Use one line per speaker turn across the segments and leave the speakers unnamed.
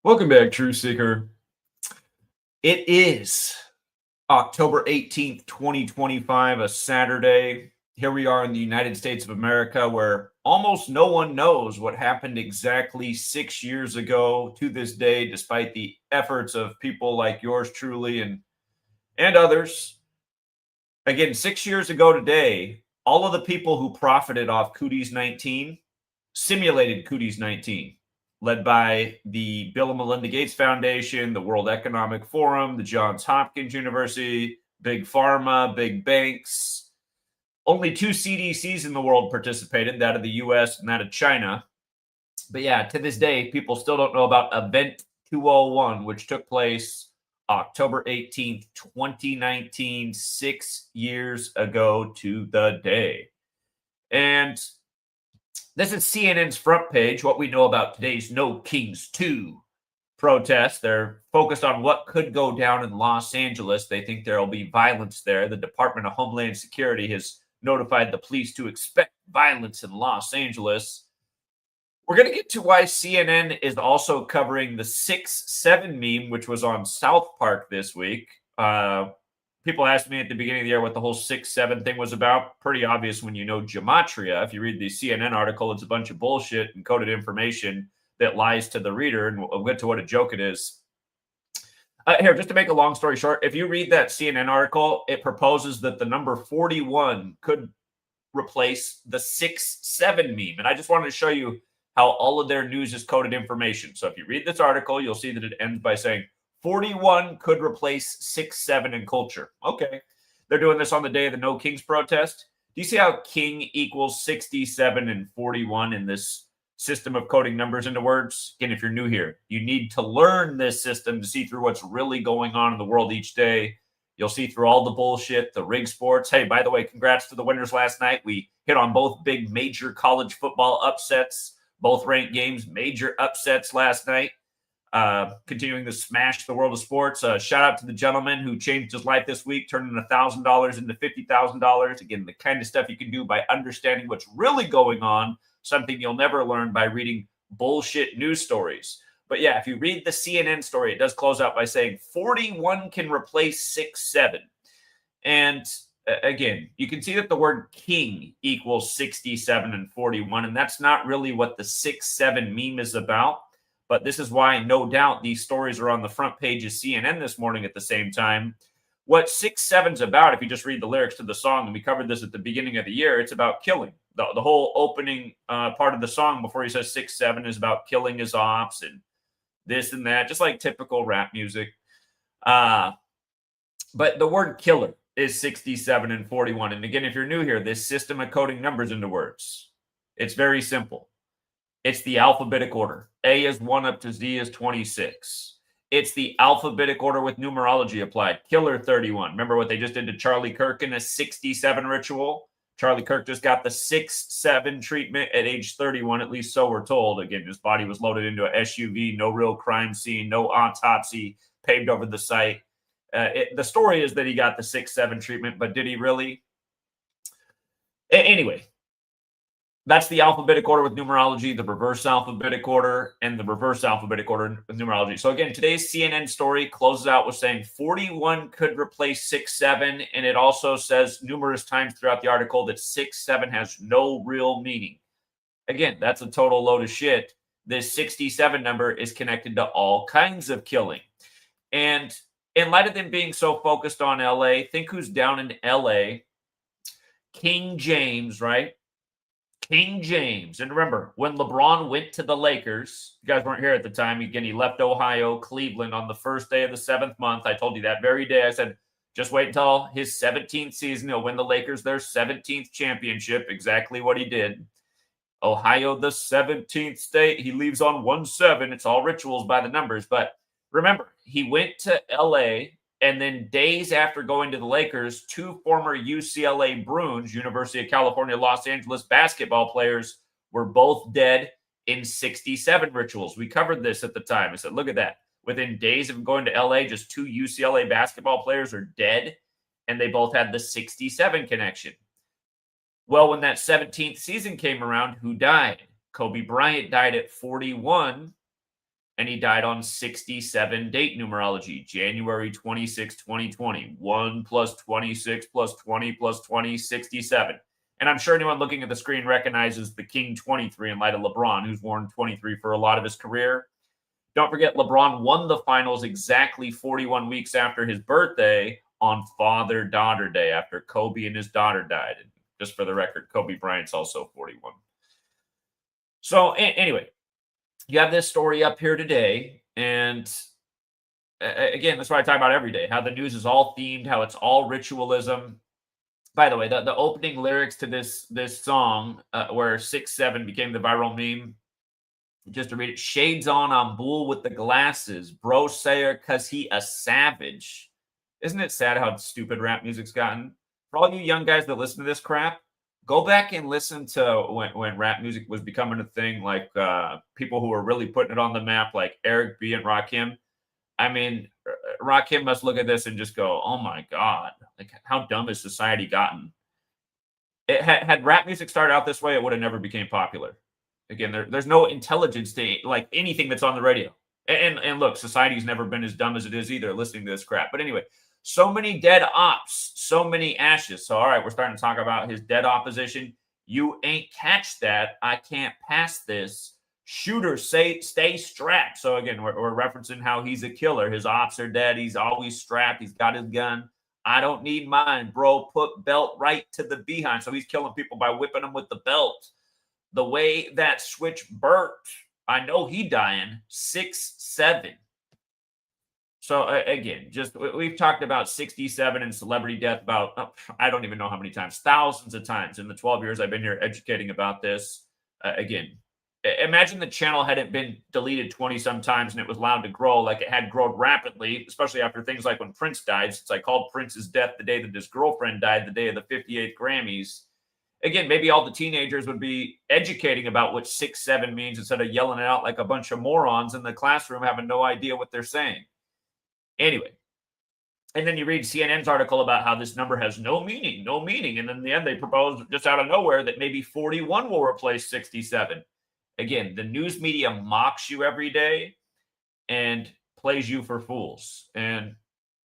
Welcome back, True Seeker. It is October 18th, 2025, a Saturday. Here we are in the United States of America, where almost no one knows what happened exactly 6 years ago to this day, despite the efforts of people like yours truly and others. Again, 6 years ago today, all of the people who profited off Cooties 19 simulated Cooties 19, led by the Bill and Melinda Gates Foundation, the World Economic Forum, the Johns Hopkins University, big pharma, big banks. Only 2 CDCs in the world participated, that of the US and that of China. But yeah, to this day, people still don't know about Event 201, which took place October 18th, 2019, 6 years ago to the day. And this is CNN's front page, what we know about today's No Kings 2 protest. They're focused on what could go down in Los Angeles. They think there will be violence there. The Department of Homeland Security has notified the police to expect violence in Los Angeles. We're going to get to why CNN is also covering the 6-7 meme, which was on South Park this week. People asked me at the beginning of the year what the whole 6-7 thing was about. Pretty obvious when you know Gematria. If you read the CNN article, it's a bunch of bullshit and coded information that lies to the reader, and we'll get to what a joke it is. Here, just to make a long story short, if you read that CNN article, it proposes that the number 41 could replace the 6-7 meme. And I just wanted to show you how all of their news is coded information. So if you read this article, you'll see that it ends by saying 41 could replace 6-7 in culture. Okay. They're doing this on the day of the No Kings protest. Do you see how king equals 67 and 41 in this system of coding numbers into words? Again, if you're new here, you need to learn this system to see through what's really going on in the world each day. You'll see through all the bullshit, the rig sports. Hey, by the way, congrats to the winners last night. We hit on both big major college football upsets, both ranked games, major upsets last night. Continuing to smash the world of sports. Shout out to the gentleman who changed his life this week, turning $1,000 into $50,000. Again, the kind of stuff you can do by understanding what's really going on, something you'll never learn by reading bullshit news stories. But yeah, if you read the CNN story, it does close out by saying 41 can replace 6-7. And again, you can see that the word king equals 67 and 41, and that's not really what the 6-7 meme is about. But this is why, no doubt, these stories are on the front page of CNN this morning at the same time. What 6-7 is about, if you just read the lyrics to the song, and we covered this at the beginning of the year, it's about killing. The whole opening part of the song before he says 6-7 is about killing his ops and this and that, just like typical rap music. But the word killer is 67 and 41. And again, if you're new here, this system of coding numbers into words, it's very simple. It's the alphabetic order. A is 1 up to Z is 26. It's the alphabetic order with numerology applied. Killer 31. Remember what they just did to Charlie Kirk in a 67 ritual? Charlie Kirk just got the 6-7 treatment at age 31, at least so we're told. Again, his body was loaded into an SUV, no real crime scene, no autopsy, paved over the site. The story is that he got the 6-7 treatment, but did he really? Anyway, that's the alphabetic order with numerology, the reverse alphabetic order, and the reverse alphabetic order with numerology. So again, today's CNN story closes out with saying 41 could replace 6-7, and it also says numerous times throughout the article that 6-7 has no real meaning. Again, that's a total load of shit. This 67 number is connected to all kinds of killing. And in light of them being so focused on LA, think who's down in LA. King James, right? King James. And remember, when LeBron went to the Lakers, you guys weren't here at the time. Again, he left Ohio, Cleveland on the first day of the 7th month. I told you that very day. I said, just wait until his 17th season. He'll win the Lakers their 17th championship. Exactly what he did. Ohio, the 17th state. He leaves on 1-7. It's all rituals by the numbers. But remember, he went to LA. And then days after going to the Lakers, 2 former UCLA Bruins, University of California, Los Angeles basketball players were both dead in 67 rituals. We covered this at the time. I said, look at that. Within days of going to LA, just 2 UCLA basketball players are dead, and they both had the 67 connection. Well, when that 17th season came around, who died? Kobe Bryant died at 41. and he died on 67 date numerology, January 26, 2020. 1 plus 26 plus 20 plus 20, 67. And I'm sure anyone looking at the screen recognizes the King 23 in light of LeBron, who's worn 23 for a lot of his career. Don't forget, LeBron won the finals exactly 41 weeks after his birthday on Father-Daughter Day, after Kobe and his daughter died. And just for the record, Kobe Bryant's also 41. So anyway, you have this story up here today, and again, that's what I talk about every day, how the news is all themed, how it's all ritualism. By the way, the opening lyrics to this song, where 6-7 became the viral meme, just to read it: shades on bull with the glasses, bro sayer cause he a savage. Isn't it sad how stupid rap music's gotten? For all you young guys that listen to this crap, go back and listen to when rap music was becoming a thing, like people who were really putting it on the map, like Eric B and Rakim. I mean, Rakim must look at this and just go, oh my God, like how dumb has society gotten? Had rap music started out this way, it would have never became popular. Again, there's no intelligence to like anything that's on the radio. And look, society's never been as dumb as it is either, listening to this crap. But anyway, so many dead ops, so many ashes. So, all right, we're starting to talk about his dead opposition. You ain't catch that. I can't pass this. Shooters stay strapped. So again, we're referencing how he's a killer. His ops are dead. He's always strapped. He's got his gun. I don't need mine, bro. Put belt right to the behind. So he's killing people by whipping them with the belt. The way that switch burnt, I know he dying. 6-7. So again, just we've talked about 67 and celebrity death about, I don't even know how many times, thousands of times in the 12 years I've been here educating about this. Again, imagine the channel hadn't been deleted 20 some times and it was allowed to grow like it had grown rapidly, especially after things like when Prince died, since I called Prince's death the day that his girlfriend died, the day of the 58th Grammys. Again, maybe all the teenagers would be educating about what 6-7 means instead of yelling it out like a bunch of morons in the classroom having no idea what they're saying. Anyway, and then you read CNN's article about how this number has no meaning. And then in the end, they propose just out of nowhere that maybe 41 will replace 67. Again, the news media mocks you every day and plays you for fools. And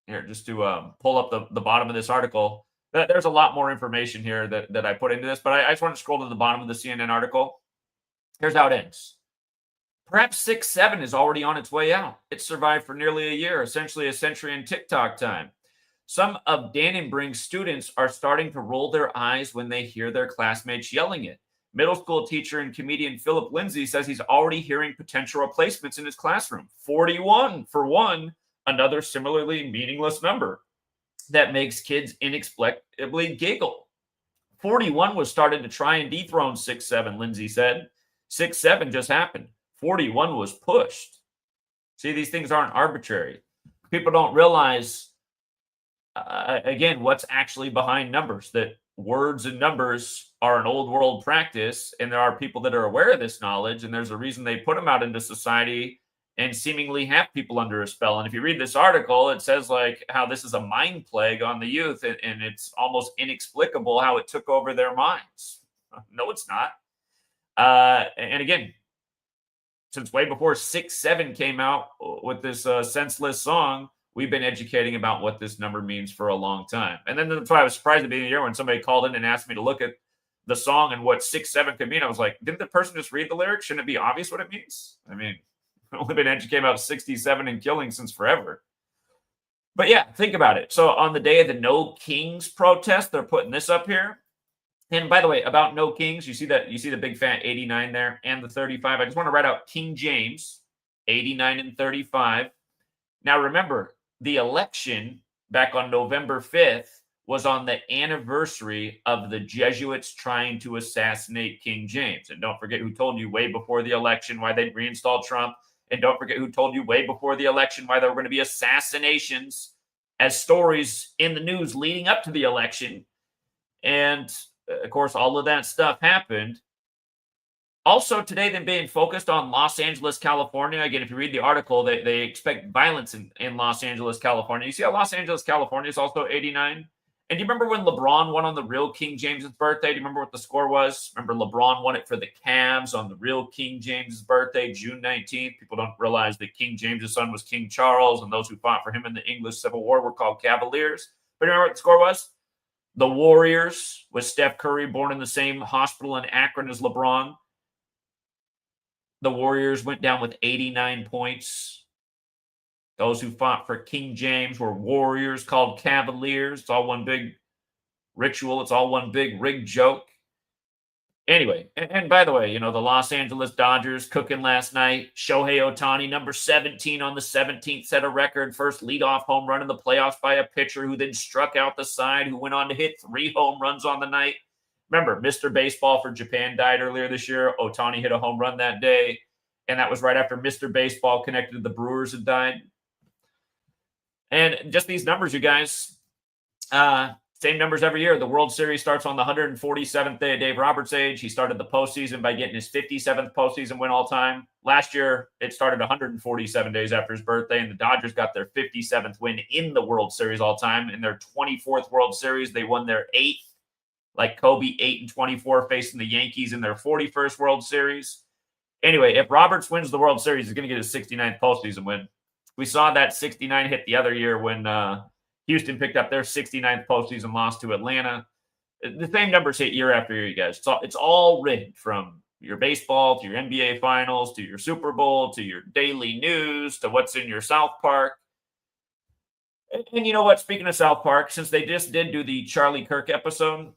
here, just to pull up the bottom of this article, there's a lot more information here that I put into this, but I just want to scroll to the bottom of the CNN article. Here's how it ends. Perhaps 6-7 is already on its way out. It survived for nearly a year, essentially a century in TikTok time. Some of Dannenbring's students are starting to roll their eyes when they hear their classmates yelling it. Middle school teacher and comedian Philip Lindsay says he's already hearing potential replacements in his classroom. 41 for one, another similarly meaningless number that makes kids inexplicably giggle. 41 was started to try and dethrone 6-7, Lindsay said. 6-7 just happened. 41 was pushed. See, these things aren't arbitrary. People don't realize, again, what's actually behind numbers, that words and numbers are an old world practice, and there are people that are aware of this knowledge, and there's a reason they put them out into society and seemingly have people under a spell. And if you read this article, it says like how this is a mind plague on the youth, and it's almost inexplicable how it took over their minds. No, it's not. And again, since way before 6-7 came out with this senseless song, we've been educating about what this number means for a long time. And then that's why I was surprised at the beginning of the year when somebody called in and asked me to look at the song and what 6-7 could mean. I was like, didn't the person just read the lyrics? Shouldn't it be obvious what it means? I mean, I've only been educating about 67 and killing since forever. But yeah, think about it. So on the day of the No Kings protest, they're putting this up here. And by the way, about No Kings, you see the big fat 89 there and the 35. I just want to write out King James, 89 and 35. Now remember, the election back on November 5th was on the anniversary of the Jesuits trying to assassinate King James. And don't forget who told you way before the election why they'd reinstall Trump. And don't forget who told you way before the election why there were going to be assassinations as stories in the news leading up to the election. And of course, all of that stuff happened. Also, today, they're being focused on Los Angeles, California. Again, if you read the article, they expect violence in Los Angeles, California. You see how Los Angeles, California is also 89? And do you remember when LeBron won on the real King James's birthday? Do you remember what the score was? Remember LeBron won it for the Cavs on the real King James's birthday, June 19th. People don't realize that King James's son was King Charles, and those who fought for him in the English Civil War were called Cavaliers. But remember what the score was? The Warriors, with Steph Curry born in the same hospital in Akron as LeBron. The Warriors went down with 89 points. Those who fought for King James were Warriors called Cavaliers. It's all one big ritual. It's all one big rigged joke. Anyway, and by the way, the Los Angeles Dodgers cooking last night. Shohei Ohtani, number 17 on the 17th, set a record. First leadoff home run in the playoffs by a pitcher who then struck out the side, who went on to hit 3 home runs on the night. Remember, Mr. Baseball for Japan died earlier this year. Ohtani hit a home run that day, and that was right after Mr. Baseball connected to the Brewers had died. And just these numbers, you guys, same numbers every year. The World Series starts on the 147th day of Dave Roberts' age. He started the postseason by getting his 57th postseason win all time. Last year, it started 147 days after his birthday, and the Dodgers got their 57th win in the World Series all time. In their 24th World Series, they won their 8th, like Kobe, 8-24, facing the Yankees in their 41st World Series. Anyway, if Roberts wins the World Series, he's going to get his 69th postseason win. We saw that 69 hit the other year when Houston picked up their 69th postseason loss to Atlanta. The same numbers hit year after year, you guys. It's all rigged, from your baseball to your NBA finals to your Super Bowl to your daily news to what's in your South Park. And you know what? Speaking of South Park, since they just did do the Charlie Kirk episode,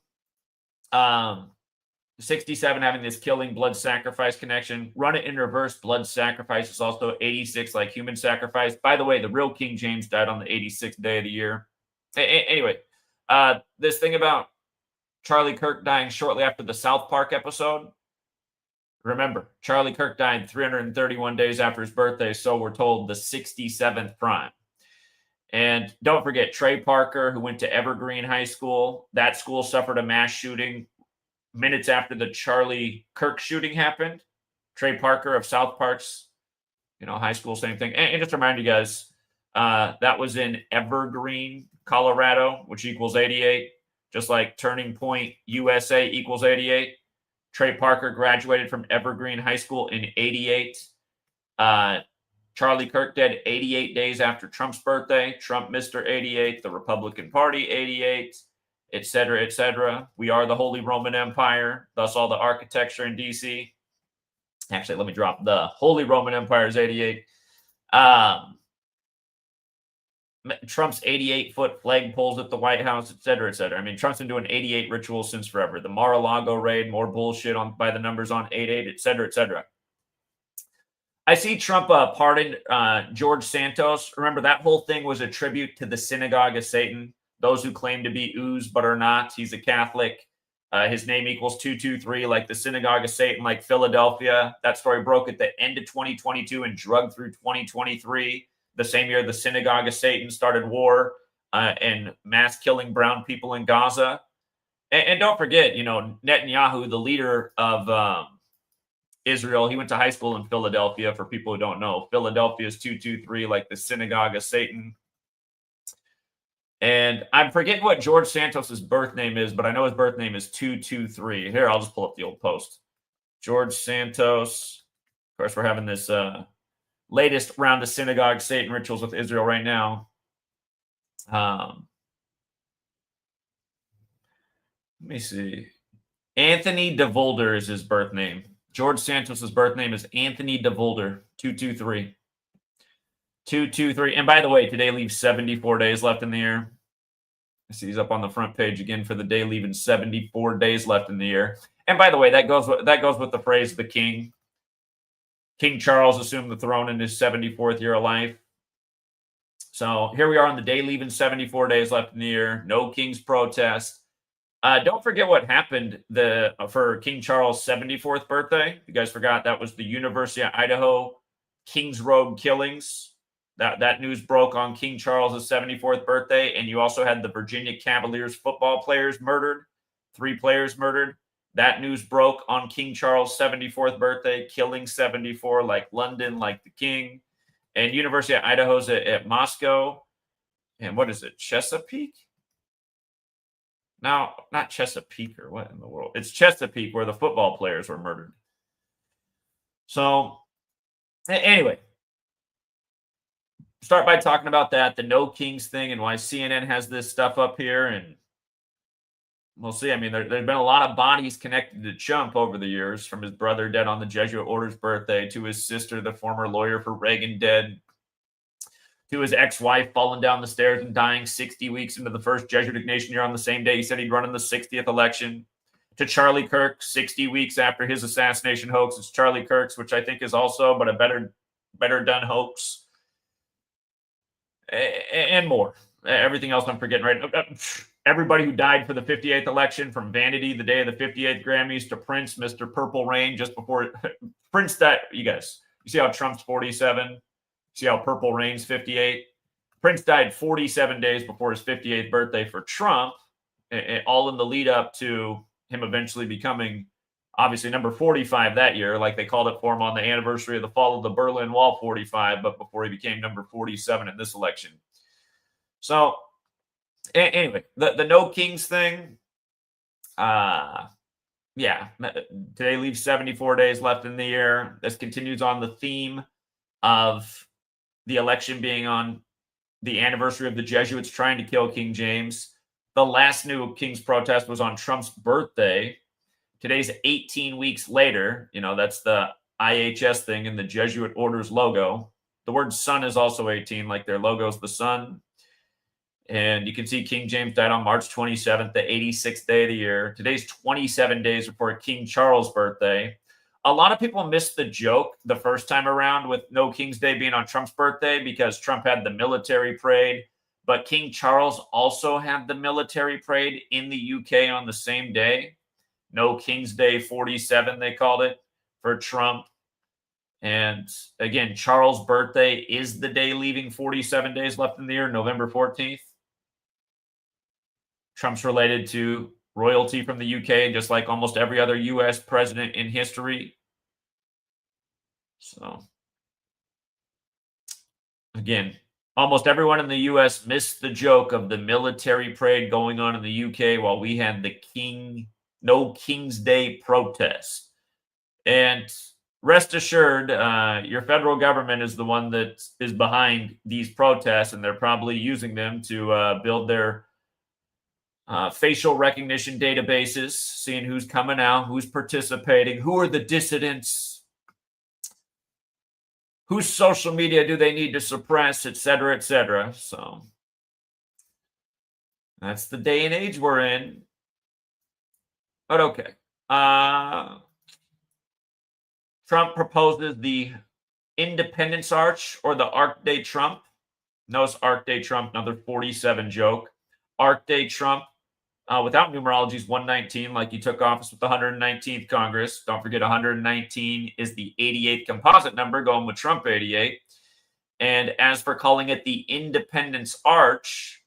67 having this killing blood sacrifice connection. Run it in reverse. Blood sacrifice is also 86, like human sacrifice. By the way, the real King James died on the 86th day of the year. Anyway, this thing about Charlie Kirk dying shortly after the South Park episode. Remember, Charlie Kirk died 331 days after his birthday, so we're told, the 67th prime. And don't forget, Trey Parker, who went to Evergreen High School. That school suffered a mass shooting minutes after the Charlie Kirk shooting happened. Trey Parker of South Park's, high school, same thing. And just to remind you guys, that was in Evergreen, Colorado, which equals 88. Just like Turning Point, USA equals 88. Trey Parker graduated from Evergreen High School in 88. Charlie Kirk dead 88 days after Trump's birthday. Trump, Mr. 88. The Republican Party, 88. Etc., etc. We are the Holy Roman Empire, thus all the architecture in D.C. Actually, let me drop the Holy Roman Empire is 88. Trump's 88-foot flag poles at the White House, etc., etc. I mean, Trump's been doing 88 rituals since forever. The Mar-a-Lago raid, more bullshit by the numbers on 88, etc., etc. I see Trump pardoned George Santos. Remember, that whole thing was a tribute to the Synagogue of Satan. Those who claim to be ooze but are not. He's a Catholic. His name equals 223, like the Synagogue of Satan, like Philadelphia. That story broke at the end of 2022 and drugged through 2023. The same year the Synagogue of Satan started war and mass killing brown people in Gaza. And don't forget, Netanyahu, the leader of Israel, he went to high school in Philadelphia. For people who don't know, Philadelphia is 223, like the Synagogue of Satan. And I'm forgetting what George Santos's birth name is, but I know his birth name is 223. Here, I'll just pull up the old post. George Santos. Of course, we're having this latest round of synagogue Satan rituals with Israel right now. Let me see. Anthony DeVolder is his birth name. George Santos's birth name is Anthony DeVolder, 223. 223. And by the way, today leaves 74 days left in the year. I see he's up on the front page again for the day, leaving 74 days left in the year. And by the way, that goes with the phrase "the king." King Charles assumed the throne in his 74th year of life. So here we are on the day, leaving 74 days left in the year. No king's protest. Don't forget what happened for King Charles' 74th birthday. You guys forgot that was the University of Idaho Kings Road killings. That news broke on King Charles' 74th birthday, and you also had the Virginia Cavaliers football players murdered, 3 players murdered. That news broke on King Charles' 74th birthday, killing 74, like London, like the king. And University of Idaho's at Moscow. And what is it, Chesapeake? No, not Chesapeake, or what in the world? It's Chesapeake, where the football players were murdered. So, anyway, start by talking about that, the no kings thing, and why CNN has this stuff up here, and we'll see. I mean, there's been a lot of bodies connected to Trump over the years, from his brother dead on the Jesuit order's birthday, to his sister, the former lawyer for Reagan, dead, to his ex-wife falling down the stairs and dying 60 weeks into the first Jesuit Ignatian year on the same day he said he'd run in the 60th election, to Charlie Kirk 60 weeks after his assassination hoax. It's Charlie Kirk's, which I think is also, but a better done hoax, and more. Everything else I'm forgetting right now. Everybody who died for the 58th election, from Vanity, the day of the 58th Grammys, to Prince, Mr. Purple Rain, just before Prince died. You guys, you see how Trump's 47? See how Purple Rain's 58? Prince died 47 days before his 58th birthday for Trump, all in the lead up to him eventually becoming, obviously, number 45 that year, like they called it for him on the anniversary of the fall of the Berlin Wall, 45, but before he became number 47 in this election. So, anyway, the no kings thing, yeah, today leaves 74 days left in the year. This continues on the theme of the election being on the anniversary of the Jesuits trying to kill King James. The last new King's protest was on Trump's birthday. Today's 18 weeks later. You know, that's the IHS thing in the Jesuit order's logo. The word sun is also 18, like their logo's the sun. And you can see King James died on March 27th, the 86th day of the year. Today's 27 days before King Charles' birthday. A lot of people missed the joke the first time around with No King's Day being on Trump's birthday, because Trump had the military parade, but King Charles also had the military parade in the UK on the same day. No King's Day 47, they called it, for Trump. And again, Charles' birthday is the day leaving 47 days left in the year, November 14th. Trump's related to royalty from the UK, just like almost every other U.S. president in history. So, again, almost everyone in the U.S. missed the joke of the military parade going on in the UK while we had the No King's Day protest. And rest assured, your federal government is the one that is behind these protests, and they're probably using them to build their facial recognition databases, seeing who's coming out, who's participating, who are the dissidents, whose social media do they need to suppress, et cetera, et cetera. So that's the day and age we're in. But okay. Trump proposes the Independence Arch, or the Arc de Trump. Notice Arc de Trump, another 47 joke. Arc de Trump, without numerology, is 119, like he took office with the 119th Congress. Don't forget, 119 is the 88th composite number, going with Trump 88. And as for calling it the Independence Arch,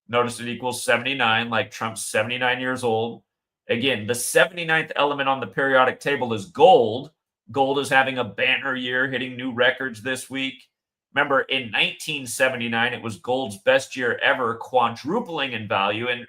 notice it equals 79, like Trump's 79 years old. Again, the 79th element on the periodic table is gold. Gold is having a banner year, hitting new records this week. Remember, in 1979, it was gold's best year ever, quadrupling in value. And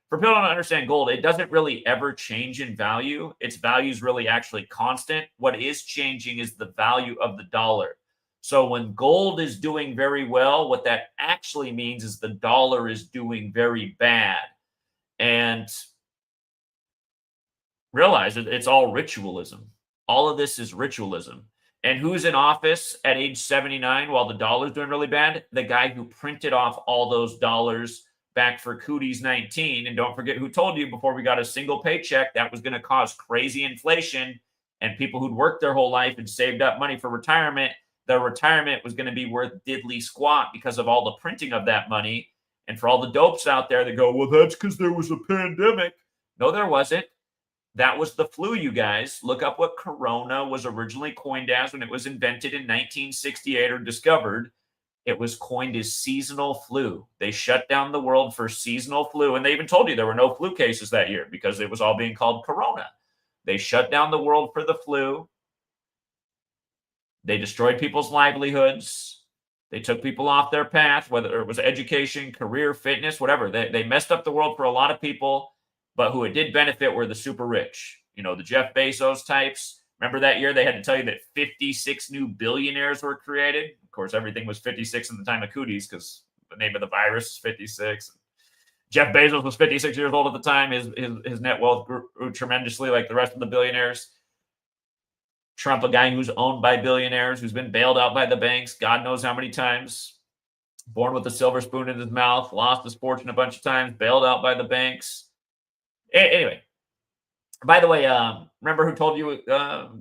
for people who don't understand gold, it doesn't really ever change in value. Its value is really actually constant. What is changing is the value of the dollar. So when gold is doing very well, what that actually means is the dollar is doing very bad. And realize it's all ritualism. All of this is ritualism. And who's in office at age 79 while the dollar's doing really bad? The guy who printed off all those dollars back for Cooties 19. And don't forget who told you before we got a single paycheck that was going to cause crazy inflation, and people who'd worked their whole life and saved up money for retirement, their retirement was going to be worth diddly squat because of all the printing of that money. And for all the dopes out there that go, well, that's because there was a pandemic. No, there wasn't. That was the flu, you guys. Look up what corona was originally coined as when it was invented in 1968 or discovered. It was coined as seasonal flu. They shut down the world for seasonal flu. And they even told you there were no flu cases that year because it was all being called corona. They shut down the world for the flu. They destroyed people's livelihoods. They took people off their path, whether it was education, career, fitness, whatever. They messed up the world for a lot of people, but who it did benefit were the super rich. You know, the Jeff Bezos types. Remember that year they had to tell you that 56 new billionaires were created? Of course, everything was 56 in the time of cooties because the name of the virus is 56. Jeff Bezos was 56 years old at the time. His net wealth grew tremendously like the rest of the billionaires. Trump, a guy who's owned by billionaires, who's been bailed out by the banks, God knows how many times, born with a silver spoon in his mouth, lost his fortune a bunch of times, bailed out by the banks. Anyway, by the way, remember who told you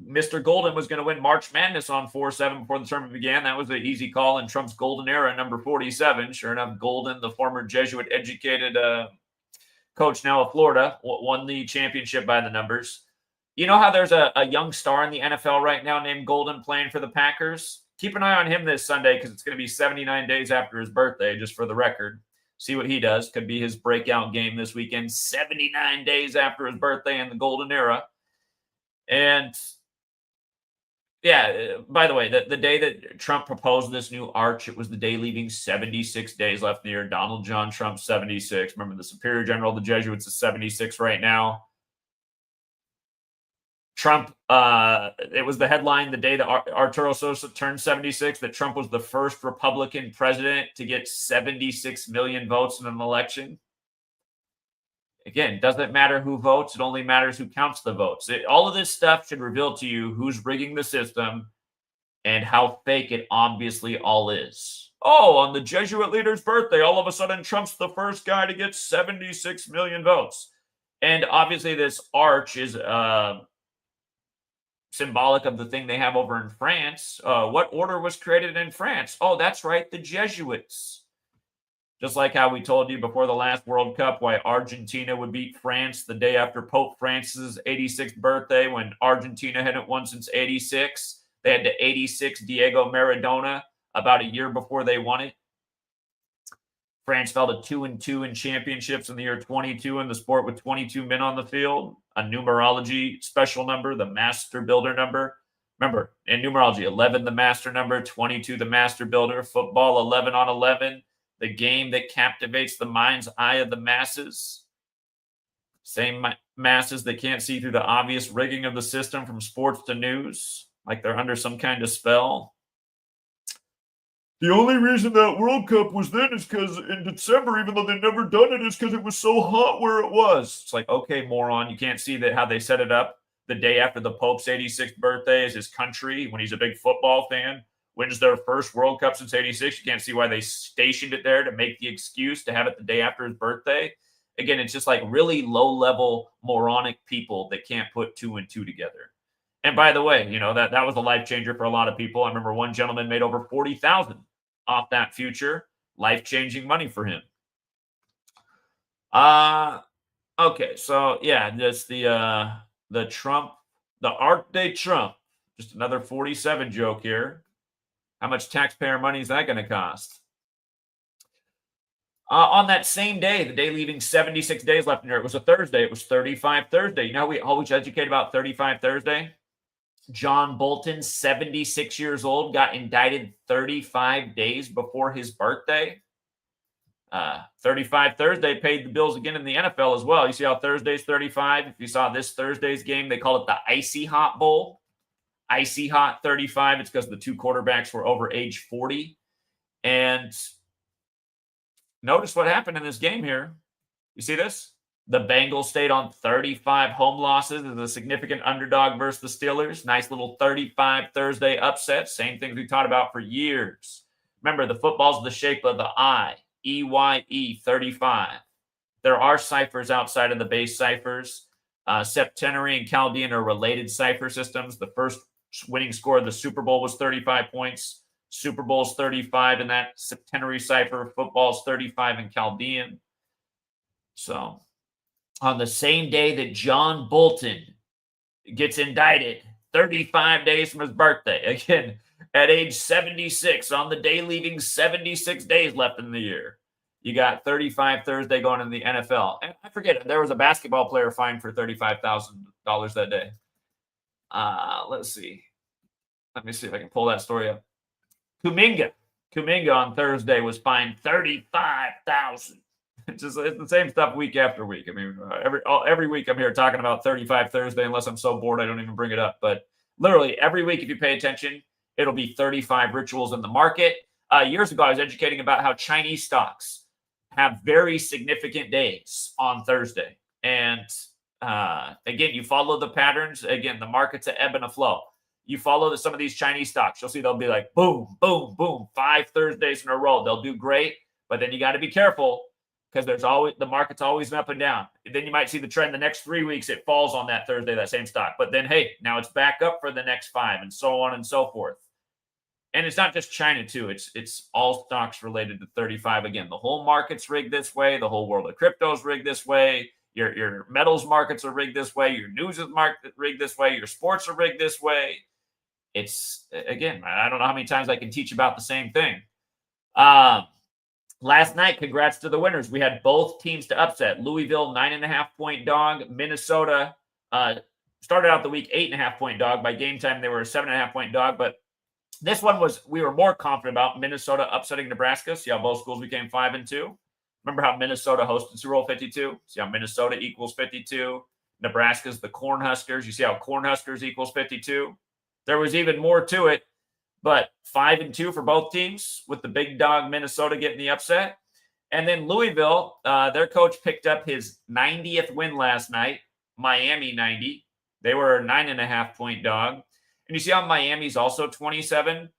Mr. Golden was going to win March Madness on 4-7 before the tournament began? That was an easy call in Trump's golden era, number 47. Sure enough, Golden, the former Jesuit-educated coach now of Florida, won the championship by the numbers. You know how there's a young star in the NFL right now named Golden playing for the Packers? Keep an eye on him this Sunday because it's going to be 79 days after his birthday, just for the record. See what he does. Could be his breakout game this weekend. 79 days after his birthday in the golden era. And, yeah, by the way, the day that Trump proposed this new arch, it was the day leaving 76 days left in the year. Donald John Trump, 76. Remember, the Superior General of the Jesuits is 76 right now. Trump, it was the headline the day that Arturo Sosa turned 76, that Trump was the first Republican president to get 76 million votes in an election. Again, doesn't matter who votes. It only matters who counts the votes. All of this stuff should reveal to you who's rigging the system and how fake it obviously all is. Oh, on the Jesuit leader's birthday, all of a sudden Trump's the first guy to get 76 million votes. And obviously this arch is symbolic of the thing they have over in France. What order was created in France? Oh, that's right, the Jesuits. Just like how we told you before the last World Cup why Argentina would beat France the day after Pope Francis' 86th birthday, when Argentina hadn't won since 86. They had to 86 Diego Maradona about a year before they won it. France fell to 2-2 in championships in the year 22 in the sport with 22 men on the field. A numerology special number, the master builder number. Remember, in numerology, 11 the master number, 22 the master builder, football 11 on 11, the game that captivates the mind's eye of the masses. Same masses that can't see through the obvious rigging of the system from sports to news, like they're under some kind of spell. The only reason that World Cup was then is because in December, even though they'd never done it, is because it was so hot where it was. It's like, okay, moron, you can't see that how they set it up the day after the Pope's 86th birthday is his country, when he's a big football fan, wins their first World Cup since 86. You can't see why they stationed it there to make the excuse to have it the day after his birthday. Again, it's just like really low-level moronic people that can't put two and two together. And by the way, you know, that was a life changer for a lot of people. I remember one gentleman made over $40,000 off that future. Life-changing money for him. Okay, so yeah, that's the Trump, the Arc de Trump. Just another 47 joke here. How much taxpayer money is that going to cost? On that same day, the day leaving 76 days left in there, it was a Thursday. It was 35 Thursday. You know how we always educate about 35 Thursday? John Bolton, 76 years old, got indicted 35 days before his birthday. 35 Thursday paid the bills again in the NFL as well. You see how Thursday's 35? If you saw this Thursday's game, they call it the Icy Hot Bowl. Icy Hot 35. It's because the two quarterbacks were over age 40. And notice what happened in this game here. You see this? The Bengals stayed on 35 home losses as a significant underdog versus the Steelers. Nice little 35 Thursday upset. Same things we taught about for years. Remember, the football's the shape of the I. EYE 35. There are ciphers outside of the base ciphers. Septenary and Chaldean are related cipher systems. The first winning score of the Super Bowl was 35 points. Super Bowl's 35 in that septenary cipher. Football's 35 in Chaldean. So, on the same day that John Bolton gets indicted, 35 days from his birthday, again, at age 76, on the day leaving 76 days left in the year, you got 35 Thursday going in the NFL. And I forget, there was a basketball player fined for $35,000 that day. Let's see. Let me see if I can pull that story up. Kuminga, Kuminga on Thursday was fined $35,000. It's the same stuff week after week. I mean, every week I'm here talking about 35 Thursday, unless I'm so bored I don't even bring it up. But literally every week, if you pay attention, it'll be 35 rituals in the market. Years ago, I was educating about how Chinese stocks have very significant days on Thursday. And again, you follow the patterns. Again, the market's an ebb and a flow. You follow some of these Chinese stocks, you'll see they'll be like boom, boom, boom, 5 Thursdays in a row. They'll do great, but then you got to be careful because the market's always up and down. Then you might see the trend the next 3 weeks, it falls on that Thursday, that same stock. But then, hey, now it's back up for the next 5 and so on and so forth. And it's not just China, too. It's all stocks related to 35. Again, the whole market's rigged this way. The whole world of crypto is rigged this way. Your metals markets are rigged this way. Your news is rigged this way. Your sports are rigged this way. It's, again, I don't know how many times I can teach about the same thing. Last night, congrats to the winners. We had both teams to upset. Louisville, 9.5-point dog. Minnesota started out the week 8.5-point dog. By game time, they were a 7.5-point dog. But this one we were more confident about. Minnesota upsetting Nebraska. See how both schools became 5-2. Remember how Minnesota hosted Super Bowl 52? See how Minnesota equals 52. Nebraska's the Cornhuskers. You see how Cornhuskers equals 52. There was even more to it, but 5-2 for both teams with the big dog Minnesota getting the upset. And then Louisville, their coach picked up his 90th win last night, Miami 90. They were a 9.5-point dog. And you see how Miami's also 27.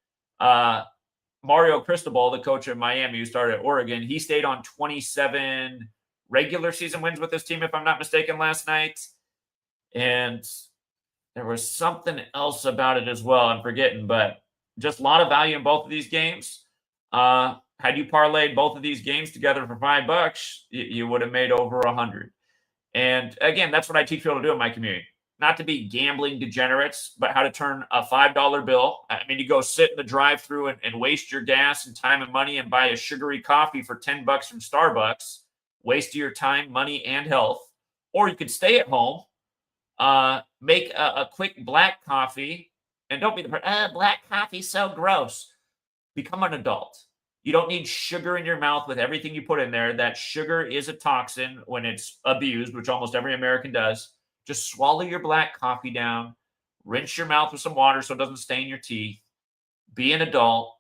Mario Cristobal, the coach of Miami, who started at Oregon, he stayed on 27 regular season wins with his team, if I'm not mistaken, last night. And there was something else about it as well. I'm forgetting, but just a lot of value in both of these games. Had you parlayed both of these games together for $5, you would have made over 100. And again, that's what I teach people to do in my community. Not to be gambling degenerates, but how to turn a $5 bill. I mean, you go sit in the drive-thru and waste your gas and time and money and buy a sugary coffee for $10 from Starbucks, waste your time, money, and health. Or you could stay at home, make a quick black coffee, and don't be the black coffee's so gross. Become an adult. You don't need sugar in your mouth with everything you put in there. That sugar is a toxin when it's abused, which almost every American does. Just swallow your black coffee down, rinse your mouth with some water so it doesn't stain your teeth. Be an adult.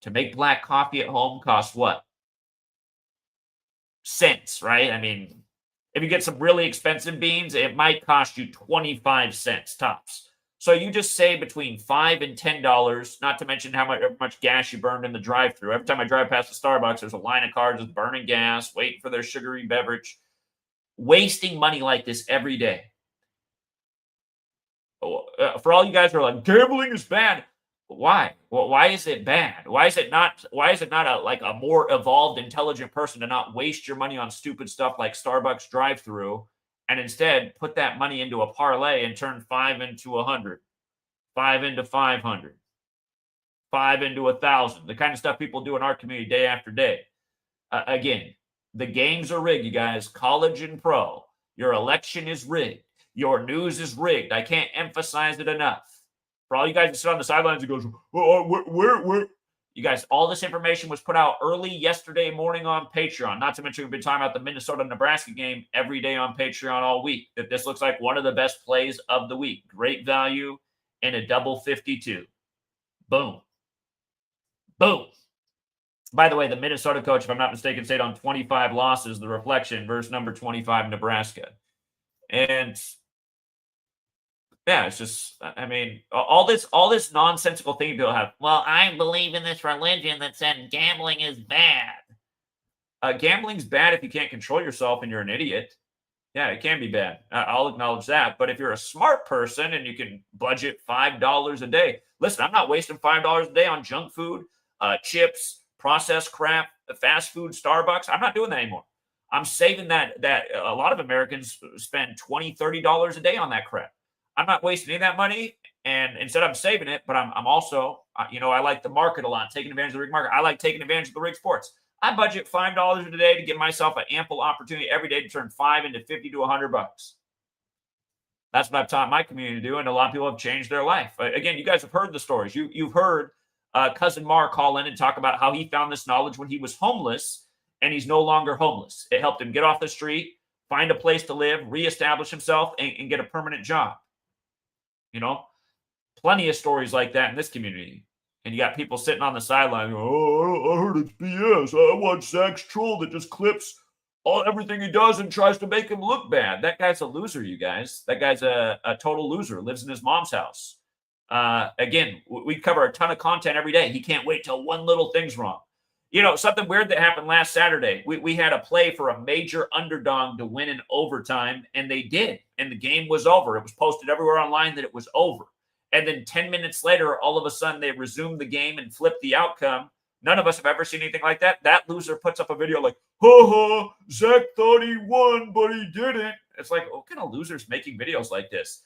To make black coffee at home costs what? Cents, right? I mean, if you get some really expensive beans, it might cost you 25 cents tops. So you just save between $5 and $10, not to mention how much gas you burned in the drive-thru. Every time I drive past the Starbucks, there's a line of cars with burning gas, waiting for their sugary beverage. Wasting money like this every day. For all you guys who are like, gambling is bad. Why? Well, why is it bad? Why is it not a more evolved, intelligent person to not waste your money on stupid stuff like Starbucks drive-thru and instead put that money into a parlay and turn 5 into 100, 5 into 500, 5 into 1,000, the kind of stuff people do in our community day after day. Again, the games are rigged, you guys. College and pro. Your election is rigged. Your news is rigged. I can't emphasize it enough. For all you guys that sit on the sidelines and goes, where? You guys, all this information was put out early yesterday morning on Patreon. Not to mention we've been talking about the Minnesota-Nebraska game every day on Patreon all week. That this looks like one of the best plays of the week. Great value and a double 52. Boom. Boom. By the way, the Minnesota coach, if I'm not mistaken, stayed on 25 losses, the reflection, verse number 25, Nebraska. And yeah, it's just, I mean, all this nonsensical thing people have. Well, I believe in this religion that said gambling is bad. Gambling's bad if you can't control yourself and you're an idiot. Yeah, it can be bad. I'll acknowledge that. But if you're a smart person and you can budget $5 a day, listen, I'm not wasting $5 a day on junk food, chips, processed crap, fast food, Starbucks. I'm not doing that anymore. I'm saving that a lot of Americans spend $20, $30 a day on that crap. I'm not wasting any of that money. And instead I'm saving it, but I'm also, I like the market a lot, taking advantage of the rig market. I like taking advantage of the rig sports. I budget $5 a day to give myself an ample opportunity every day to turn 5 into 50 to $100. That's what I've taught my community to do. And a lot of people have changed their life. Again, you guys have heard the stories. You've heard Cousin Mar call in and talk about how he found this knowledge when he was homeless, and he's no longer homeless. It helped him get off the street, find a place to live, reestablish himself, and get a permanent job. You know, plenty of stories like that in this community. And you got people sitting on the sideline going, oh, I heard it's BS. I watch Zach's troll that just clips everything he does and tries to make him look bad. That guy's a loser, you guys. That guy's a total loser, lives in his mom's house. Again, we cover a ton of content every day. He can't wait till one little thing's wrong. You know, something weird that happened last Saturday. We had a play for a major underdog to win in overtime, and they did. And the game was over. It was posted everywhere online that it was over. And then 10 minutes later, all of a sudden, they resumed the game and flipped the outcome. None of us have ever seen anything like that. That loser puts up a video like, ha, Zach thought he won, but he didn't. It's like, what kind of losers making videos like this?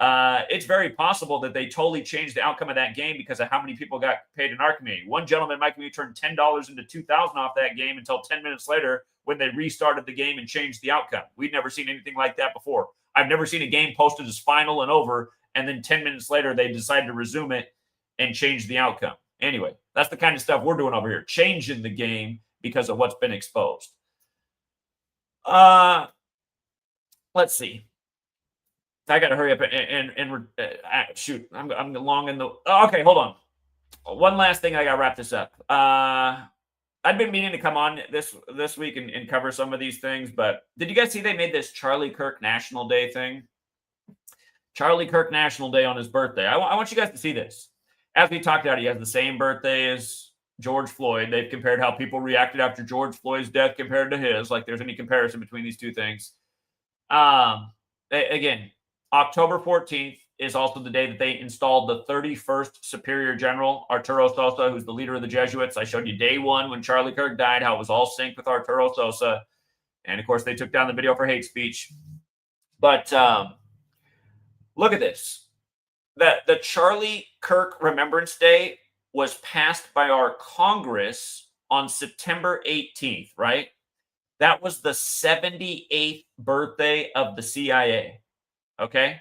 It's very possible that they totally changed the outcome of that game because of how many people got paid in our community. One gentleman in my community turned $10 into $2,000 off that game until 10 minutes later when they restarted the game and changed the outcome. We'd never seen anything like that before. I've never seen a game posted as final and over, and then 10 minutes later, they decided to resume it and change the outcome. Anyway, that's the kind of stuff we're doing over here, changing the game because of what's been exposed. Let's see. I got to hurry up and shoot. I'm long in the. Okay, hold on. One last thing. I got to wrap this up. I've been meaning to come on this week and cover some of these things, but did you guys see they made this Charlie Kirk National Day thing? Charlie Kirk National Day on his birthday. I want you guys to see this. As we talked about, he has the same birthday as George Floyd. They've compared how people reacted after George Floyd's death compared to his, like there's any comparison between these two things. Again, October 14th is also the day that they installed the 31st Superior General, Arturo Sosa, who's the leader of the Jesuits. I showed you day one when Charlie Kirk died, how it was all synced with Arturo Sosa. And, of course, they took down the video for hate speech. But look at this. The Charlie Kirk Remembrance Day was passed by our Congress on September 18th, right? That was the 78th birthday of the CIA, okay?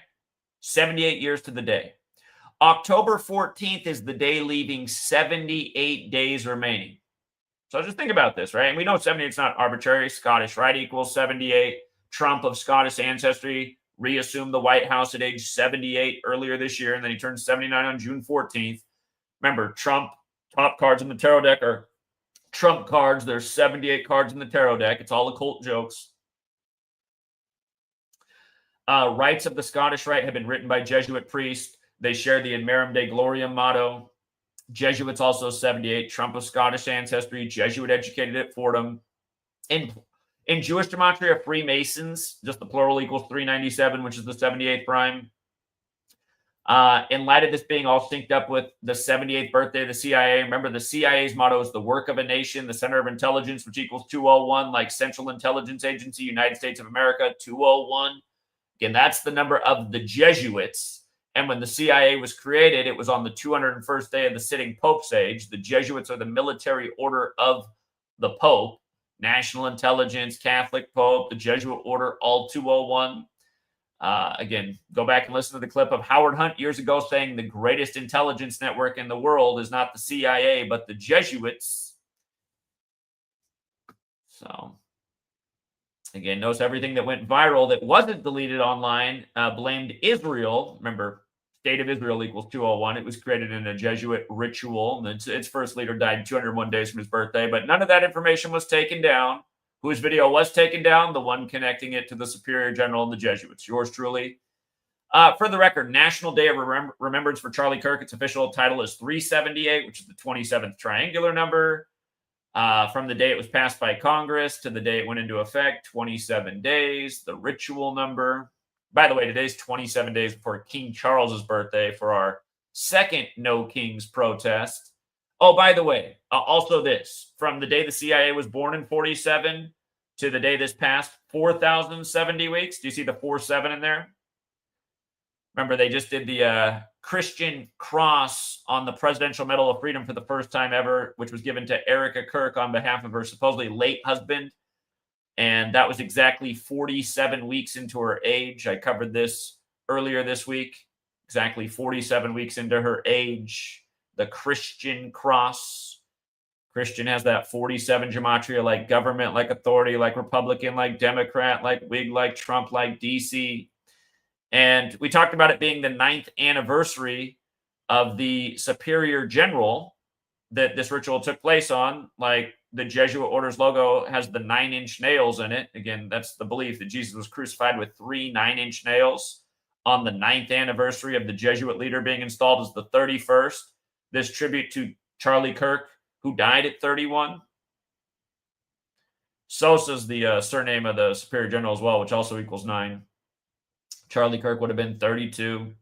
78 years to the day. October 14th is the day leaving 78 days remaining. So just think about this, right? And we know 78 is not arbitrary. Scottish, right, equals 78. Trump of Scottish ancestry reassumed the White House at age 78 earlier this year, and then he turned 79 on June 14th. Remember, Trump, top cards in the tarot deck are Trump cards. There's 78 cards in the tarot deck. It's all occult jokes. Rites of the Scottish Rite have been written by Jesuit priests. They share the In Merum Dei Gloriam motto. Jesuits also 78. Trump of Scottish ancestry. Jesuit educated at Fordham. In Jewish gematria, Freemasons, just the plural equals 397, which is the 78th prime. In light of this being all synced up with the 78th birthday of the CIA, remember the CIA's motto is the work of a nation, the center of intelligence, which equals 201, like Central Intelligence Agency, United States of America, 201. Again, that's the number of the Jesuits. And when the CIA was created, it was on the 201st day of the sitting Pope's age. The Jesuits are the military order of the Pope. National Intelligence, Catholic Pope, the Jesuit Order, all 201. Again, go back and listen to the clip of Howard Hunt years ago saying the greatest intelligence network in the world is not the CIA, but the Jesuits. So, again, notice everything that went viral that wasn't deleted online blamed Israel. Remember, State of Israel equals 201. It was created in a Jesuit ritual. And its first leader died 201 days from his birthday. But none of that information was taken down. Whose video was taken down? The one connecting it to the Superior General and the Jesuits. Yours truly. For the record, National Day of Remembrance for Charlie Kirk. Its official title is 378, which is the 27th triangular number. From the day it was passed by Congress to the day it went into effect, 27 days. The ritual number. By the way, today's 27 days before King Charles's birthday for our second No Kings protest. Oh, by the way, also this, from the day the CIA was born in 47 to the day this passed, 4,070 weeks. Do you see the 47 in there? Remember, they just did the Christian cross on the Presidential Medal of Freedom for the first time ever, which was given to Erica Kirk on behalf of her supposedly late husband. And that was exactly 47 weeks into her age. I covered this earlier this week. Exactly 47 weeks into her age. the Christian cross. Christian has that 47 gematria, like government, like authority, like Republican, like Democrat, like Whig, like Trump, like DC. And we talked about it being the 9th anniversary of the superior general that this ritual took place on. Like the Jesuit order's logo has the 9-inch nails in it. Again, that's the belief that Jesus was crucified with 3 9-inch nails on the 9th anniversary of the Jesuit leader being installed as the 31st. This tribute to Charlie Kirk, who died at 31. Sosa's the surname of the superior general as well, which also equals 9. Charlie Kirk would have been 32.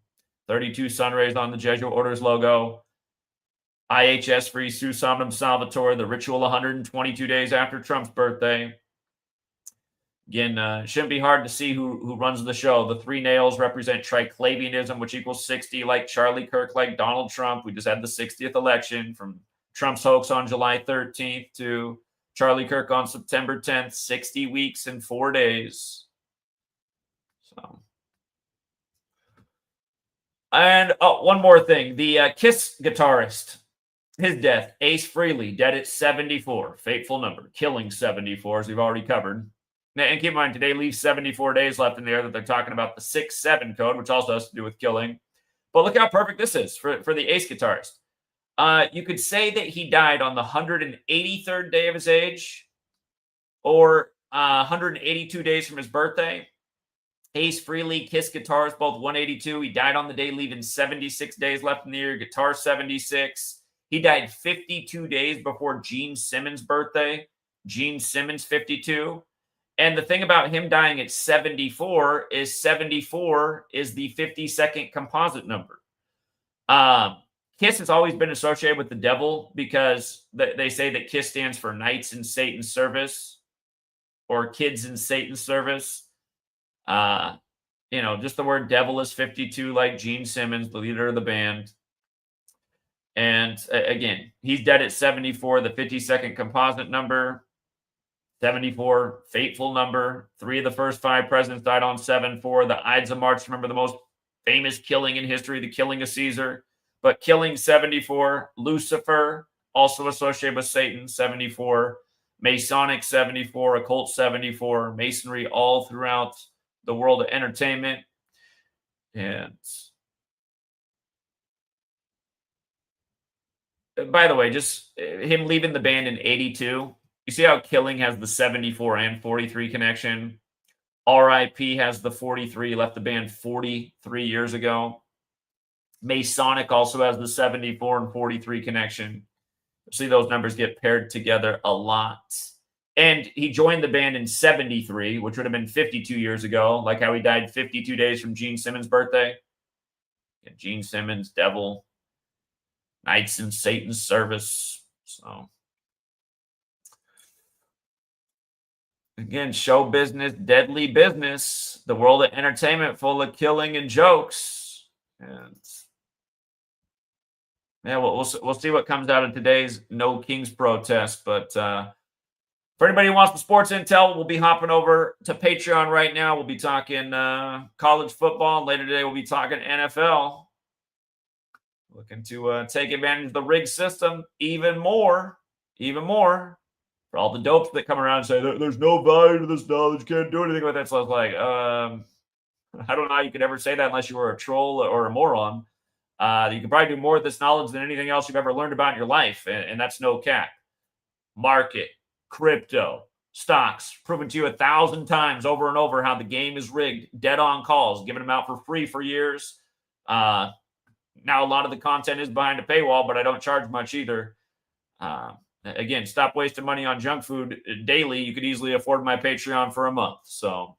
32 sun rays on the Jesuit order's logo. IHS free Su Somnum Salvatore, the ritual 122 days after Trump's birthday. Again, shouldn't be hard to see who runs the show. The 3 nails represent triclavianism, which equals 60, like Charlie Kirk, like Donald Trump. We just had the 60th election, from Trump's hoax on July 13th to Charlie Kirk on September 10th, 60 weeks and 4 days. So, and one more thing. The Kiss guitarist, his death, Ace Frehley, dead at 74. Fateful number, killing 74, as we've already covered. And keep in mind, today leaves 74 days left in there that they're talking about the 6-7 code, which also has to do with killing. But look how perfect this is for the Ace guitarist. You could say that he died on the 183rd day of his age, or 182 days from his birthday. Ace Frehley, Kiss guitarist, both 182. He died on the day leaving 76 days left in the year. Guitar 76. He died 52 days before Gene Simmons' birthday. Gene Simmons, 52. And the thing about him dying at 74 is the 52nd composite number. Kiss has always been associated with the devil because they say that Kiss stands for Knights in Satan's Service, or Kids in Satan's Service. Just the word devil is 52, like Gene Simmons, the leader of the band. And again, he's dead at 74, the 52nd composite number. 74, fateful number. 3 of the first 5 presidents died on 7-4. The Ides of March, remember the most famous killing in history, the killing of Caesar. But killing 74, Lucifer, also associated with Satan, 74. Masonic 74, occult 74, Masonry all throughout the world of entertainment. And by the way, just him leaving the band in 82. You see how killing has the 74 and 43 connection? RIP has the 43, left the band 43 years ago. Masonic also has the 74 and 43 connection. See those numbers get paired together a lot. And he joined the band in 73, which would have been 52 years ago, like how he died 52 days from Gene Simmons' birthday. Yeah, Gene Simmons, devil, Knights in Satan's Service. So, again, show business, deadly business. The world of entertainment full of killing and jokes. And yeah, we'll see what comes out of today's No Kings protest. But for anybody who wants the sports intel, we'll be hopping over to Patreon right now. We'll be talking college football. Later today, we'll be talking NFL. Looking to take advantage of the rigged system even more. For all the dopes that come around and say, there's no value to this knowledge, you can't do anything with it. So I was like, I don't know how you could ever say that unless you were a troll or a moron. You could probably do more with this knowledge than anything else you've ever learned about in your life, and that's no cap. Market, crypto, stocks, proven to you 1,000 times over and over how the game is rigged, dead on calls, giving them out for free for years. Now a lot of the content is behind a paywall, but I don't charge much either. Again, stop wasting money on junk food daily. You could easily afford my Patreon for a month. So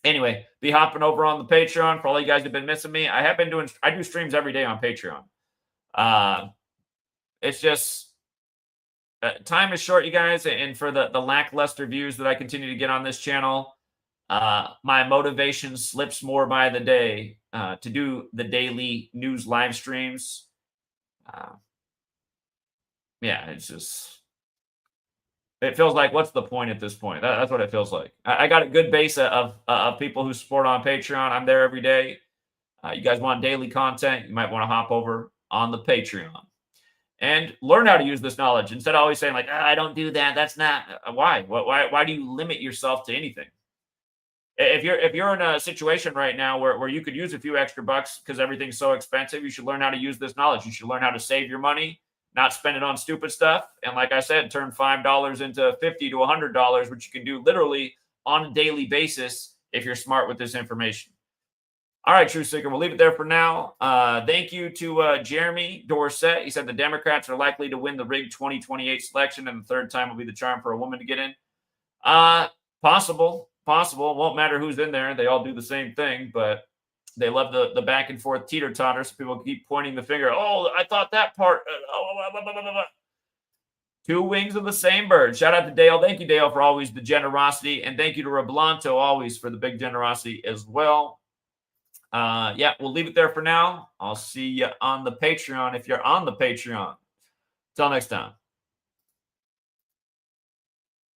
anyway, be hopping over on the Patreon. For all you guys who've been missing me, I do streams every day on Patreon. It's just time is short, you guys. And for the lackluster views that I continue to get on this channel, my motivation slips more by the day to do the daily news live streams. Yeah, it feels like, what's the point at this point? That's what it feels like. I got a good base of people who support on Patreon. I'm there every day. You guys want daily content, you might want to hop over on the Patreon. and learn how to use this knowledge instead of always saying like, I don't do that. That's not why. Why do you limit yourself to anything? If you're in a situation right now where you could use a few extra bucks because everything's so expensive, you should learn how to use this knowledge. You should learn how to save your money, not spend it on stupid stuff. And like I said, turn $5 into $50 to $100, which you can do literally on a daily basis if you're smart with this information. All right, True Seeker, we'll leave it there for now. Thank you to Jeremy Dorset. He said the Democrats are likely to win the rigged 2028 selection, and the third time will be the charm for a woman to get in. Possible. It won't matter who's in there. They all do the same thing, but they love the back and forth teeter-totter, so people keep pointing the finger. Oh, I thought that part. Two wings of the same bird. Shout out to Dale. Thank you, Dale, for always the generosity, and thank you to Roblanto always for the big generosity as well. Yeah, we'll leave it there for now. I'll see you on the Patreon if you're on the Patreon. Till next time.